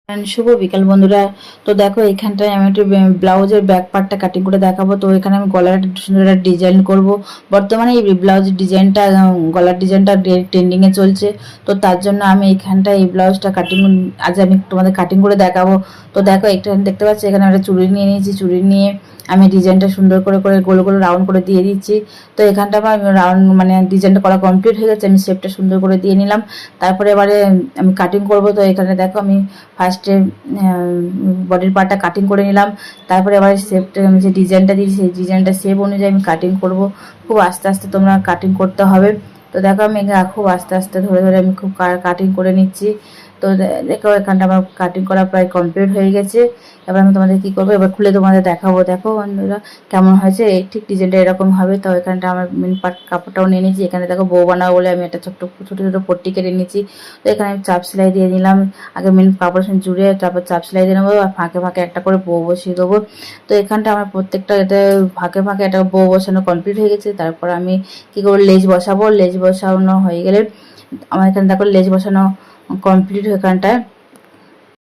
শুভ বিকাল বন্ধুরা। তো দেখো এখানটায় আমি একটু ব্লাউজের ব্যাক পার্টটা কাটিং করে দেখাবো। তো এখানে আমি গলার একটা সুন্দর একটা ডিজাইন করব। বর্তমানে এই ব্লাউজের ডিজাইনটা গলার ডিজাইনটা ট্রেন্ডিং এ চলছে। তো তার জন্য আমি এখানটায় এই ব্লাউজটা কাটিং আজ আমি তোমাদের কাটিং করে দেখাবো। তো দেখো এখানে দেখতে পাচ্ছি এখানে একটা চুড়ি নিয়ে নিয়েছি। চুড়ি নিয়ে আমি ডিজাইনটা সুন্দর করে করে গোল গোল রাউন্ড করে দিয়ে দিচ্ছি। তো এখানটা আমার রাউন্ড মানে ডিজাইনটা করা কমপ্লিট হয়ে গেছে। আমি শেপটা সুন্দর করে দিয়ে নিলাম। তারপরে এবারে আমি কাটিং করব। তো এখানে দেখো আমি ফার্স্টে বডির পার্টটা কাটিং করে নিলাম। তারপরে আবার শেপটা আমি যে ডিজাইনটা দিয়েছি সেই ডিজাইনটা শেপ অনুযায়ী আমি কাটিং করব। খুব আস্তে আস্তে তোমরা কাটিং করতে হবে। তো দেখো আমি খুব আস্তে আস্তে ধরে ধরে আমি খুব কাটিং করে নিচ্ছি। তো দেখো এখানটা আমার কাটিং করা প্রায় কমপ্লিট হয়ে গেছে। এবার আমি তোমাদের কী করবো, এবার খুলে তোমাদের দেখাবো। দেখো বন্ধুরা কেমন হয়েছে। এই ঠিক ডিজাইনটা এরকম হবে। তো এখানটা আমার মেন পার্ট কাপড়টাও নিয়ে নিয়েছি। এখানে দেখো বউ বানাবো বলে আমি একটা ছোটো ছোটো পট্টি কেটে নিয়েছি। তো এখানে আমি চাপ সেলাই দিয়ে নিলাম। আগে মেন কাপড়ের সঙ্গে জুড়ে তারপর চাপ সেলাই দিয়ে নেবো, আর ফাঁকে ফাঁকে একটা করে বউ বসিয়ে দেবো। তো এখানটা আমার প্রত্যেকটা এতে ফাঁকে ফাঁকে একটা বউ বসানো কমপ্লিট হয়ে গেছে। তারপর আমি কী করবো, লেজ বসাবো। লেজ বসানো হয়ে গেলে আমার এখানে দেখো লেজ বসানো কমপ্লিট এখানটায়।